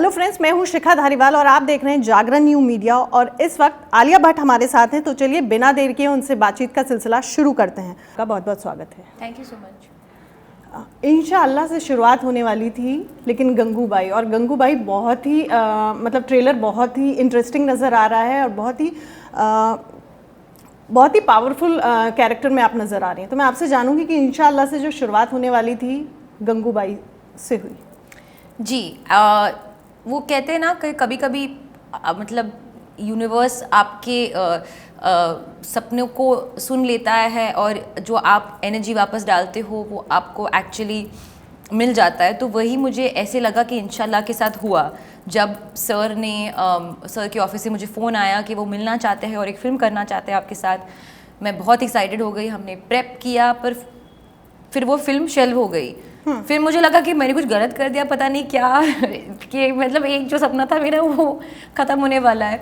Hello friends, मैं हूं शिखा धारीवाल और आप देख रहे हैं जागरण न्यू मीडिया। और इस वक्त आलिया भट्ट हमारे साथ हैं, तो चलिए बिना देर किए उनसे बातचीत का सिलसिला शुरू करते हैं। आपका बहुत बहुत स्वागत है। Thank you so much. इंशाअल्लाह से शुरुआत होने वाली थी, लेकिन गंगूबाई बहुत ही मतलब ट्रेलर बहुत ही इंटरेस्टिंग नज़र आ रहा है और बहुत ही पावरफुल कैरेक्टर में आप नज़र आ रही हैं। तो मैं आपसे जानूंगी कि इंशाअल्लाह से जो शुरुआत होने वाली थी गंगूबाई से हुई। जी, वो कहते हैं ना कि कभी कभी मतलब यूनिवर्स आपके सपनों को सुन लेता है और जो आप एनर्जी वापस डालते हो वो आपको एक्चुअली मिल जाता है। तो वही मुझे ऐसे लगा कि इंशाल्लाह के साथ हुआ जब सर के ऑफिस से मुझे फ़ोन आया कि वो मिलना चाहते हैं और एक फ़िल्म करना चाहते हैं आपके साथ। मैं बहुत एक्साइटेड हो गई, हमने प्रेप किया, पर फिर वो फिल्म शेल्व हो गई। फिर मुझे लगा कि मैंने कुछ गलत कर दिया, पता नहीं क्या कि मतलब एक जो सपना था मेरा वो ख़त्म होने वाला है।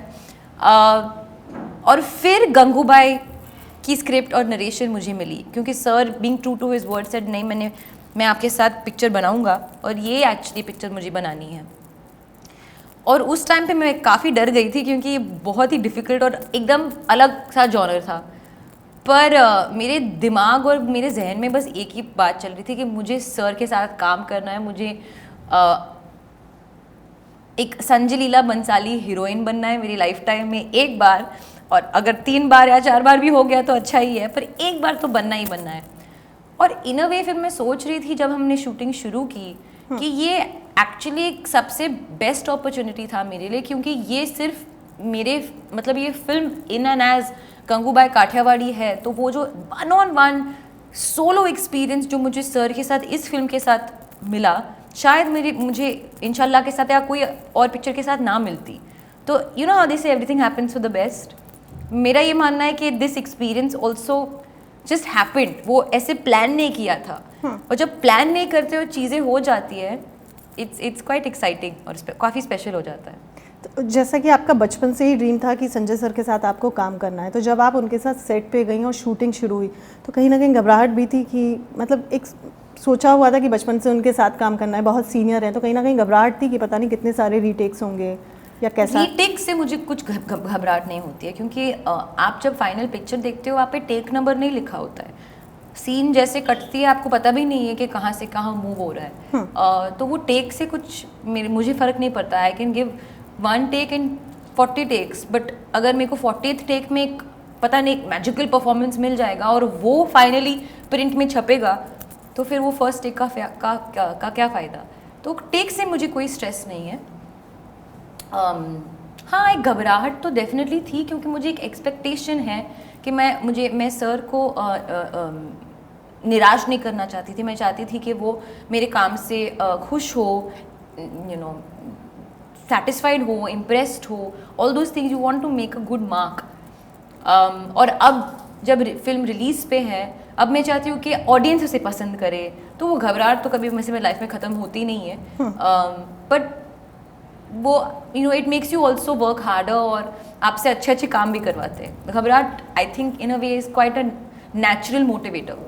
और फिर गंगूबाई की स्क्रिप्ट और नरेशन मुझे मिली, क्योंकि sir being true to his word said नहीं, मैं आपके साथ पिक्चर बनाऊंगा और ये एक्चुअली पिक्चर मुझे बनानी है। और उस टाइम पे मैं काफ़ी डर गई थी, क्योंकि ये बहुत ही डिफ़िकल्ट और एकदम अलग सा जॉनर था। पर मेरे दिमाग और मेरे जहन में बस एक ही बात चल रही थी कि मुझे सर के साथ काम करना है, मुझे एक संजय लीला बंसाली हीरोइन बनना है मेरी लाइफ टाइम में एक बार, और अगर 3 बार या 4 बार भी हो गया तो अच्छा ही है, पर एक बार तो बनना ही बनना है। और इन अ वे फिर मैं सोच रही थी जब हमने शूटिंग शुरू की कि ये एक्चुअली एक सबसे बेस्ट अपॉर्चुनिटी था मेरे लिए, क्योंकि ये सिर्फ मेरे मतलब ये film in and as Gangubai Kathiawadi है, तो वो जो 1-on-1 सोलो एक्सपीरियंस जो मुझे सर के साथ इस फिल्म के साथ मिला, शायद मुझे इंशाल्लाह के साथ या कोई और पिक्चर के साथ ना मिलती। तो यू नो हाउ दे से everything happens for the best. मेरा ये मानना है कि this experience also just happened, वो ऐसे प्लान नहीं किया था। और जब प्लान नहीं करते हो चीज़ें हो जाती है, इट्स क्वाइट एक्साइटिंग और काफ़ी स्पेशल हो जाता है। तो जैसा कि आपका बचपन से ही ड्रीम था कि संजय सर के साथ आपको काम करना है, तो जब आप उनके साथ सेट पे गई और शूटिंग शुरू हुई तो कहीं ना कहीं घबराहट भी थी कि मतलब एक सोचा हुआ था कि बचपन से उनके साथ काम करना है, बहुत सीनियर है, तो कहीं ना कहीं घबराहट थी कि पता नहीं कितने सारे रीटेक्स होंगे या कैसा? रीटेक से मुझे कुछ घबराहट नहीं होती है, क्योंकि आप जब फाइनल पिक्चर देखते हो आप पे टेक नंबर नहीं लिखा होता है। सीन जैसे कटती है आपको पता भी नहीं है कि कहाँ से कहाँ मूव हो रहा है। तो वो टेक से कुछ मुझे फ़र्क नहीं पड़ता। I can give 1 take in 40 takes, but अगर मेरे को 40th टेक में एक पता नहीं एक मैजिकल परफॉर्मेंस मिल जाएगा और वो फाइनली प्रिंट में छपेगा, तो फिर वो फर्स्ट टेक का क्या फ़ायदा। तो टेक से मुझे कोई स्ट्रेस नहीं है। हाँ, एक घबराहट तो डेफिनेटली थी, क्योंकि मुझे एक एक्सपेक्टेशन है कि मैं सर को निराश नहीं करना चाहती थी। मैं चाहती थी कि वो मेरे काम से खुश हो, यू नो सेटिस्फाइड हो, इम्प्रेस्ड हो, all those things. You want to make a good mark. और अब जब फिल्म रिलीज़ पे है, अब मैं चाहती हूँ कि ऑडियंस उसे पसंद करे, तो वो घबराहट तो कभी मेरे लाइफ में ख़त्म होती नहीं है। बट वो it makes you also work harder और आपसे अच्छे अच्छे काम भी करवाते हैं। घबराहट I think in a way is quite a natural motivator.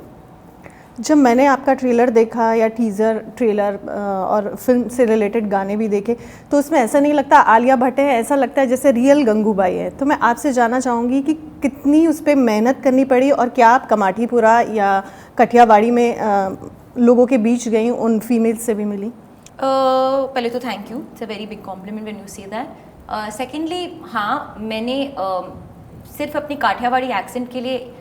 जब मैंने आपका ट्रेलर देखा या टीज़र ट्रेलर और फिल्म से रिलेटेड गाने भी देखे, तो उसमें ऐसा नहीं लगता आलिया भट्ट है, ऐसा लगता है जैसे रियल गंगूबाई है। तो मैं आपसे जानना चाहूँगी कि कितनी उस पर मेहनत करनी पड़ी, और क्या आप कमाठीपुरा या कठियावाड़ी में लोगों के बीच गई, उन फीमेल्स से भी मिली? पहले तो thank you, it's a very big complement when you say that. Secondly, हाँ, मैंने सिर्फ अपनी काठियावाड़ी एक्सेंट के लिए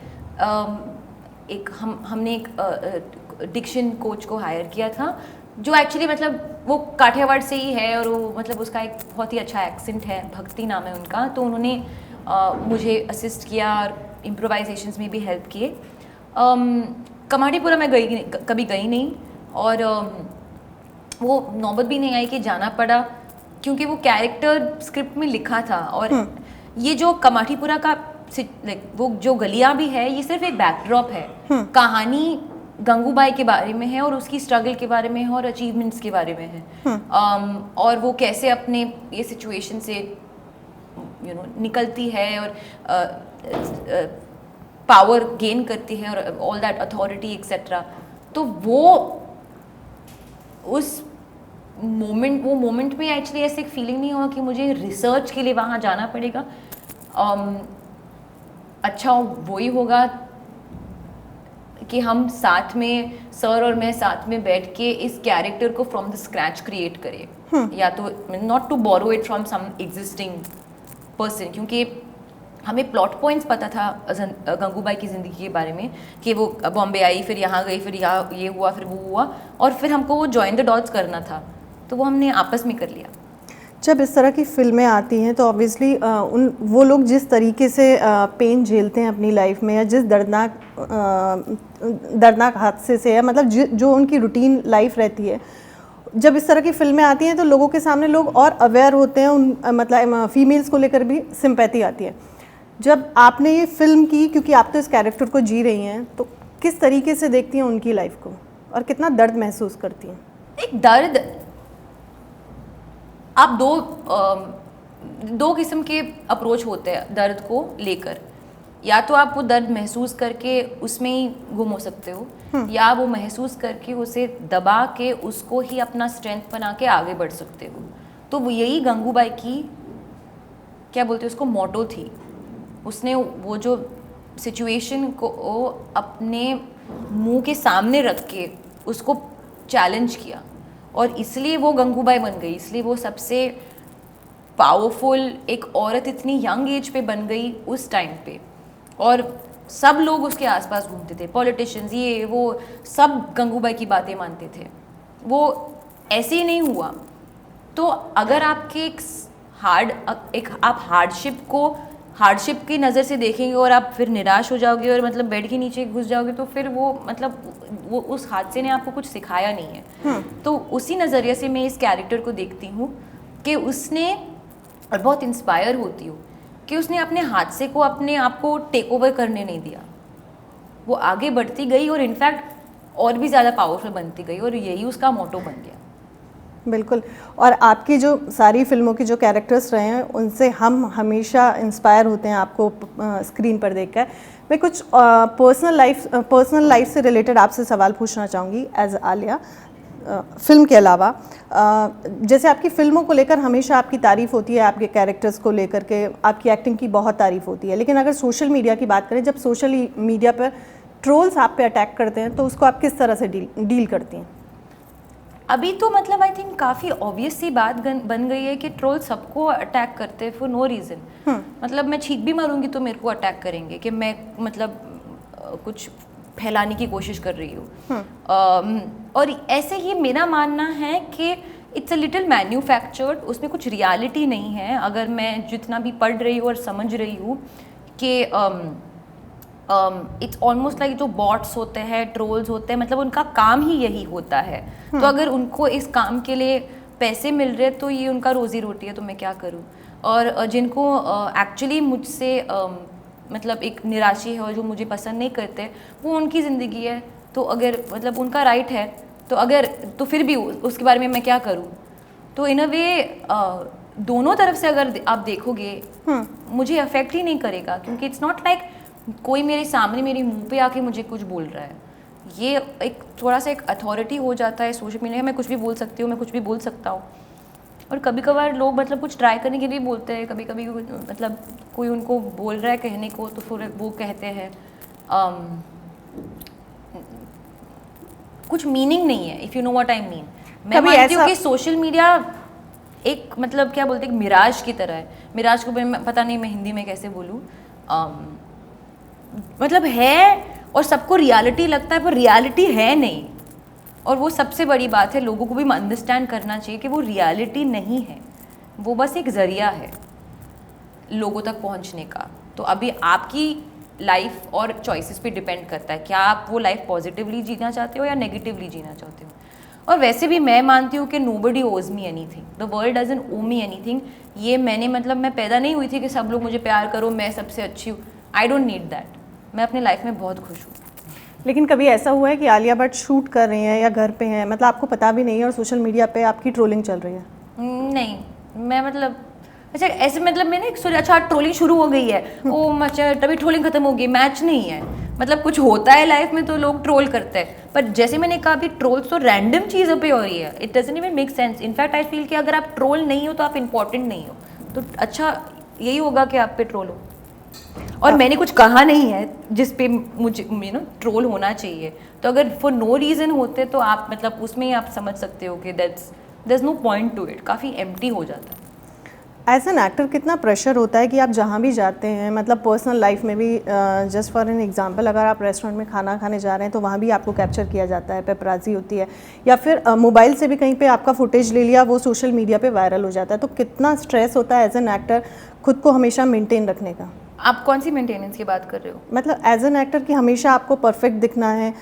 हमने एक डिक्शन कोच को हायर किया था, जो एक्चुअली मतलब वो काठियावाड़ से ही है और वो मतलब उसका एक बहुत ही अच्छा एक्सेंट है, भक्ति नाम है उनका। तो उन्होंने मुझे असिस्ट किया और इम्प्रोवाइजेशंस में भी हेल्प किए। कमाठीपुरा मैं कभी गई नहीं, और वो नौबत भी नहीं आई कि जाना पड़ा, क्योंकि वो कैरेक्टर स्क्रिप्ट में लिखा था। और ये जो कमाठीपुरा का वो जो गलियां भी है, ये सिर्फ एक बैकड्रॉप है। कहानी गंगूबाई के बारे में है और उसकी स्ट्रगल के बारे में है और अचीवमेंट्स के बारे में है। और वो कैसे अपने ये सिचुएशन से निकलती है और पावर गेन करती है और ऑल दैट अथॉरिटी एक्सेट्रा। तो वो उस वो मोमेंट में एक्चुअली ऐसे एक फीलिंग नहीं हुआ कि मुझे रिसर्च के लिए वहाँ जाना पड़ेगा। अच्छा वही होगा कि हम साथ में, सर और मैं साथ में बैठ के इस कैरेक्टर को फ्रॉम द स्क्रैच क्रिएट करें, या तो not to borrow it from some existing person, क्योंकि हमें प्लॉट पॉइंट्स पता था गंगूबाई की ज़िंदगी के बारे में कि वो बॉम्बे आई, फिर यहाँ गई, फिर यहाँ ये हुआ, फिर वो हुआ, और फिर हमको वो जॉइन द डॉट्स करना था, तो वो हमने आपस में कर लिया। जब इस तरह की फिल्में आती हैं तो ऑब्वियसली वो लोग जिस तरीके से पेन झेलते हैं अपनी लाइफ में, या जिस दर्दनाक हादसे से, या मतलब जो उनकी रूटीन लाइफ रहती है, जब इस तरह की फिल्में आती हैं तो लोगों के सामने लोग और अवेयर होते हैं, मतलब फीमेल्स को लेकर भी सिंपैथी आती है। जब आपने ये फिल्म की, क्योंकि आप तो इस कैरेक्टर को जी रही हैं, तो किस तरीके से देखती हैं उनकी लाइफ को और कितना दर्द महसूस करती हैं? एक दर्द, आप दो किस्म के अप्रोच होते हैं दर्द को लेकर। या तो आप वो दर्द महसूस करके उसमें ही गुम हो सकते हो, या वो महसूस करके उसे दबा के उसको ही अपना स्ट्रेंथ बना के आगे बढ़ सकते हो। तो वो यही गंगूबाई की, क्या बोलते हैं उसको, मोटो थी। उसने वो जो सिचुएशन को अपने मुंह के सामने रख के उसको चैलेंज किया, और इसलिए वो गंगूबाई बन गई, इसलिए वो सबसे पावरफुल एक औरत इतनी यंग एज पे बन गई उस टाइम पे। और सब लोग उसके आसपास घूमते थे, पॉलिटिशियंस, ये वो सब गंगूबाई की बातें मानते थे। वो ऐसे ही नहीं हुआ। तो अगर आपके आप हार्डशिप की नज़र से देखेंगे और आप फिर निराश हो जाओगे और मतलब बेड के नीचे घुस जाओगे, तो फिर वो उस हादसे ने आपको कुछ सिखाया नहीं है। तो उसी नज़रिए से मैं इस कैरेक्टर को देखती हूँ कि उसने, और बहुत इंस्पायर होती हूँ कि उसने अपने हादसे को अपने आप को टेक ओवर करने नहीं दिया। वो आगे बढ़ती गई और इनफैक्ट और भी ज़्यादा पावरफुल बनती गई, और यही उसका मोटो बन गया। बिल्कुल। और आपकी जो सारी फिल्मों के जो कैरेक्टर्स रहे हैं उनसे हम हमेशा इंस्पायर होते हैं आपको स्क्रीन पर देखकर। मैं कुछ पर्सनल लाइफ से रिलेटेड आपसे सवाल पूछना चाहूँगी एज आलिया, फिल्म के अलावा। जैसे आपकी फिल्मों को लेकर हमेशा आपकी तारीफ़ होती है, आपके कैरेक्टर्स को लेकर के आपकी एक्टिंग की बहुत तारीफ़ होती है, लेकिन अगर सोशल मीडिया की बात करें, जब सोशल मीडिया पर ट्रोल्स आप पे अटैक करते हैं तो उसको आप किस तरह से डील करती हैं? अभी तो मतलब आई थिंक काफ़ी ऑब्वियस सी बात बन गई है कि ट्रोल सबको अटैक करते हैं फॉर नो रीज़न। मतलब मैं छींक भी मारूंगी तो मेरे को अटैक करेंगे कि मैं मतलब कुछ फैलाने की कोशिश कर रही हूँ। और ऐसे ही मेरा मानना है कि इट्स अ लिटिल मैन्युफैक्चर्ड, उसमें कुछ रियलिटी नहीं है। अगर मैं जितना भी पढ़ रही हूँ और समझ रही हूँ कि इट्स ऑलमोस्ट लाइक जो बॉट्स होते हैं, ट्रोल्स होते हैं, मतलब उनका काम ही यही होता है। तो अगर उनको इस काम के लिए पैसे मिल रहे तो ये उनका रोज़ी रोटी है, तो मैं क्या करूँ। और जिनको एक्चुअली मुझसे मतलब एक निराशी है और जो मुझे पसंद नहीं करते, वो उनकी ज़िंदगी है, तो अगर मतलब उनका राइट है, तो फिर भी उसके बारे में मैं क्या करूँ। तो इन अ वे दोनों तरफ से अगर आप देखोगे मुझे अफेक्ट ही नहीं करेगा, क्योंकि इट्स नॉट लाइक कोई मेरे सामने मेरे मुंह पे आके मुझे कुछ बोल रहा है। ये एक थोड़ा सा एक अथॉरिटी हो जाता है सोशल मीडिया, मैं कुछ भी बोल सकती हूँ, मैं कुछ भी बोल सकता हूँ। और कभी कभार लोग मतलब कुछ ट्राई करने के लिए बोलते हैं, कभी कभी मतलब कोई उनको बोल रहा है कहने को, तो फिर वो कहते हैं कुछ मीनिंग नहीं है, if you know what I mean. मैं मानती हूँ कि सोशल मीडिया एक मतलब क्या बोलते हैं, एक मिराज की तरह है। मिराज को पता नहीं मैं हिंदी में कैसे बोलूँ, मतलब है और सबको रियलिटी लगता है, पर रियलिटी है नहीं। और वो सबसे बड़ी बात है, लोगों को भी अंडरस्टैंड करना चाहिए कि वो रियलिटी नहीं है, वो बस एक ज़रिया है लोगों तक पहुंचने का। तो अभी आपकी लाइफ और चॉइसेस पे डिपेंड करता है, क्या आप वो लाइफ पॉजिटिवली जीना चाहते हो या नेगेटिवली जीना चाहते हो। और वैसे भी मैं मानती हूँ कि nobody owes me anything, the world doesn't owe me anything. ये मैंने मतलब मैं पैदा नहीं हुई थी कि सब लोग मुझे प्यार करो, मैं सबसे अच्छी हूँ। I don't need that. मैं अपनी लाइफ में बहुत खुश हूँ। लेकिन कभी ऐसा हुआ है कि आलिया भट्ट शूट कर रही हैं या घर पे हैं, मतलब आपको पता भी नहीं है और सोशल मीडिया पे आपकी ट्रोलिंग चल रही है? नहीं, मैं मतलब अच्छा ऐसे मतलब मैंने अच्छा ट्रोलिंग शुरू हो गई है, ओ अच्छा तभी ट्रोलिंग खत्म हो गई, मैच नहीं है। मतलब कुछ होता है लाइफ में तो लोग ट्रोल करते हैं, पर जैसे मैंने कहा अभी ट्रोल्स तो रैंडम चीज़ों पे हो रही है, it doesn't even make sense. In fact I feel कि अगर आप ट्रोल नहीं हो तो आप इंपॉर्टेंट नहीं हो, तो अच्छा यही होगा कि आप पे ट्रोल हो। और मैंने कुछ कहा नहीं है जिस पे मुझे ट्रोल होना चाहिए, तो अगर फॉर नो रीज़न होते तो आप मतलब उसमें ही आप समझ सकते हो कि there is no point to it, काफ़ी एम्प्टी हो जाता है। एज एन एक्टर कितना प्रेशर होता है कि आप जहाँ भी जाते हैं, मतलब पर्सनल लाइफ में भी, जस्ट फॉर एन एग्जांपल, अगर आप रेस्टोरेंट में खाना खाने जा रहे हैं तो वहाँ भी आपको कैप्चर किया जाता है, पेपराजी होती है, या फिर मोबाइल से भी कहीं पे आपका फुटेज ले लिया, वो सोशल मीडिया पे वायरल हो जाता है। तो कितना स्ट्रेस होता है एज एन एक्टर खुद को हमेशा मेंटेन रखने का? आप कौन सी मेंटेनेंस की बात कर रहे हो? मतलब एज एन एक्टर कि हमेशा आपको परफेक्ट दिखना है।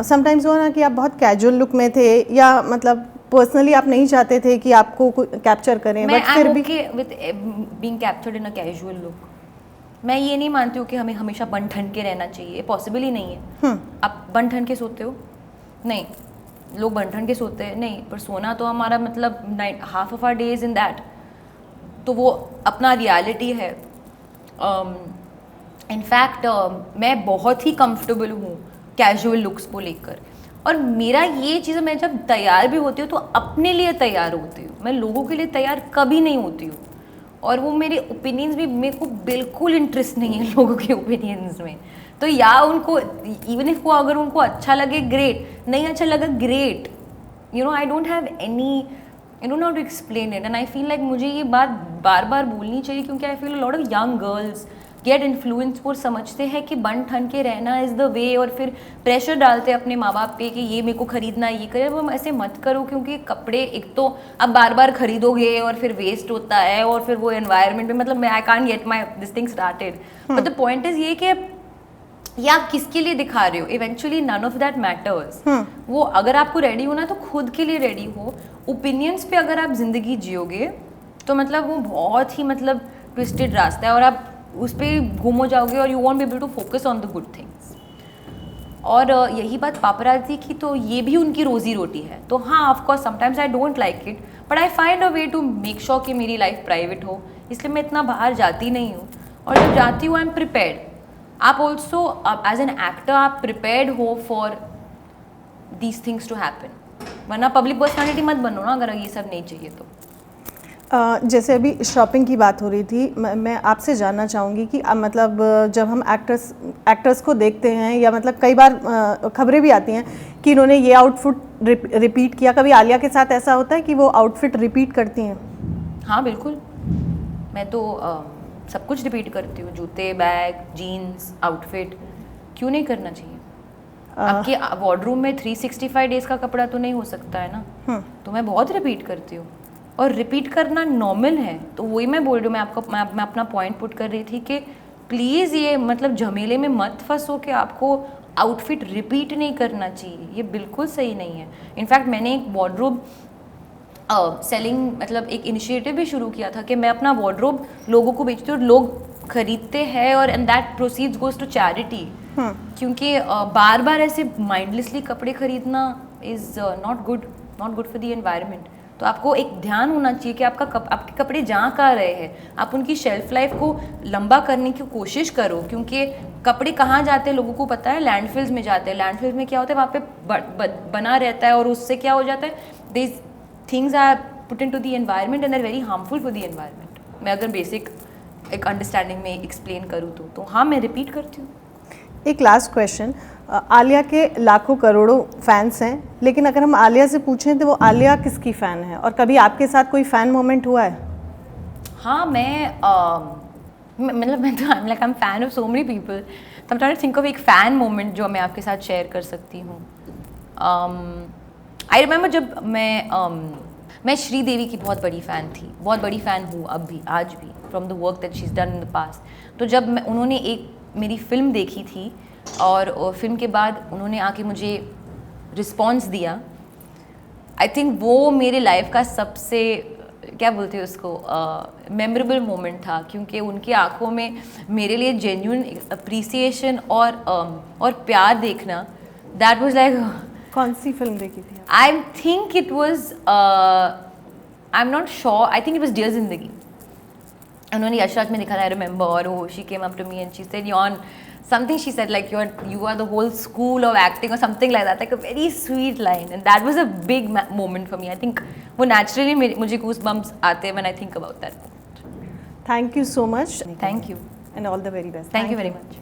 समटाइम्स हो ना कि आप बहुत कैजुअल लुक में थे, या मतलब पर्सनली आप नहीं चाहते थे कि आपको कैप्चर करें, बट फिर भी with being captured in a casual look. मैं ये नहीं मानती हूँ कि हमें हमेशा बन ठन के रहना चाहिए, पॉसिबल ही नहीं है। आप बन ठन के सोते हो? नहीं, लोग बन ठन के सोते हैं नहीं, पर सोना तो हमारा मतलब half of our days in that, तो वो अपना रियलिटी है। इनफैक्ट मैं बहुत ही कंफर्टेबल हूँ कैजुअल लुक्स को लेकर, और मेरा ये चीज़, मैं जब तैयार भी होती हूँ तो अपने लिए तैयार होती हूँ, मैं लोगों के लिए तैयार कभी नहीं होती हूँ। और वो मेरे ओपिनियंस भी, मेरे को बिल्कुल इंटरेस्ट नहीं है लोगों के ओपिनियंस में। तो या उनको इवन इफ वो अगर उनको अच्छा लगे ग्रेट, नहीं अच्छा लगा great, I don't have any, I don't know how to explain it, and I feel like मुझे ये बात बार बार बोलनी चाहिए, क्योंकि I feel lot of young girls get influence, वो समझते हैं कि बन ठन के रहना इज़ द वे, और फिर प्रेशर डालते हैं अपने माँ बाप पे कि ये मेरे को खरीदना है, ये करे। वो ऐसे मत करो, क्योंकि कपड़े एक तो आप बार बार खरीदोगे और फिर वेस्ट होता है, और फिर वो एनवायरनमेंट में, मतलब I can't get my this thing started. But the point is ये कि या आप किसके लिए दिखा रहे हो, eventually none of that matters. वो अगर आपको रेडी होना तो खुद के लिए रेडी हो। ओपिनियंस पे अगर आप जिंदगी जियोगे तो मतलब वो बहुत ही मतलब ट्विस्टेड रास्ता है, और आप उस पर गुम हो जाओगे, और you won't be able to focus on the good things. और यही बात पापराजी की, तो ये भी उनकी रोजी रोटी है। तो हाँ, of course sometimes I don't like it, but I find a way to make sure कि मेरी लाइफ प्राइवेट हो, इसलिए मैं इतना बाहर जाती नहीं हूँ। और जब जाती हूँ आई एम प्रिपेयर्ड। आप ऑल्सो एज एन एक्टर आप प्रिपेयर्ड हो for these things to happen, वरना पब्लिक पर्सनैलिटी मत बनो ना अगर ये सब नहीं चाहिए तो। जैसे अभी शॉपिंग की बात हो रही थी, मैं आपसे जानना चाहूँगी कि मतलब जब हम एक्टर्स को देखते हैं, या मतलब कई बार खबरें भी आती हैं कि इन्होंने ये आउटफिट रिपीट किया, कभी आलिया के साथ ऐसा होता है कि वो आउटफिट रिपीट करती हैं? हाँ बिल्कुल, मैं तो सब कुछ रिपीट करती हूँ, जूते, बैग, जीन्स, आउटफिट। क्यों नहीं करना चाहिए? आपके वार्डरूम में 365 डेज का कपड़ा तो नहीं हो सकता है ना, तो मैं बहुत रिपीट करती हूँ, और रिपीट करना नॉर्मल है। तो वही मैं बोल रही हूँ, मैं अपना पॉइंट पुट कर रही थी कि प्लीज़ ये मतलब झमेले में मत फंसो कि आपको आउटफिट रिपीट नहीं करना चाहिए, ये बिल्कुल सही नहीं है। इनफैक्ट मैंने एक वार्डरोब सेलिंग मतलब एक इनिशिएटिव भी शुरू किया था कि मैं अपना वार्डरोब लोगों को बेचती हूँ, लोग खरीदते हैं, और and that proceeds goes to charity. क्योंकि बार बार ऐसे माइंडलेसली कपड़े खरीदना is not good for the environment. तो आपको एक ध्यान होना चाहिए कि आपके कपड़े जहाँ कहाँ रहे हैं, आप उनकी शेल्फ लाइफ को लंबा करने की कोशिश करो, क्योंकि कपड़े कहाँ जाते हैं लोगों को पता है, लैंडफिल्स में जाते हैं। लैंडफिल्स में क्या होता है, वहाँ पे बना रहता है, और उससे क्या हो जाता है, this things are put in to the environment and are very harmful for the environment. मैं अगर बेसिक एक अंडरस्टैंडिंग में एक्सप्लेन करूँ तो हाँ, मैं रिपीट करती हूँ। एक लास्ट क्वेश्चन, आलिया के लाखों करोड़ों फैंस हैं, लेकिन अगर हम आलिया से पूछें तो वो आलिया किसकी फ़ैन है, और कभी आपके साथ कोई फ़ैन मोमेंट हुआ है? हाँ, मतलब मैं तो I am fan of so many people, तो I am trying to think of एक फ़ैन मोमेंट जो मैं आपके साथ शेयर कर सकती हूँ। आई रिमेंबर जब मैं श्रीदेवी की बहुत बड़ी फ़ैन थी, बहुत बड़ी फ़ैन हूँ अब भी, आज भी, from the work that she is done in the past. तो जब उन्होंने एक मेरी फ़िल्म देखी थी, और फिल्म के बाद उन्होंने आके मुझे रिस्पॉन्स दिया, आई थिंक वो मेरे लाइफ का सबसे, क्या बोलते हैं उसको, मेमोरेबल मोमेंट था, क्योंकि उनकी आंखों में मेरे लिए जेन्युइन अप्रिसिएशन और प्यार देखना, दैट वाज लाइक। कौन सी फिल्म देखी थी? I think it was, I am not sure, I think it was Dear Zindagi. उन्होंने यशराज में दिखा था, आई रिमेंबर, और वो she came up to me and she said, यॉन something she said like you are the whole school of acting or something like that, like a very sweet line, and that was a big moment for me. I think वो naturally मुझे goosebumps आते हैं when I think about that. Thank you so much. Thank you. And all the very best. Thank you very much.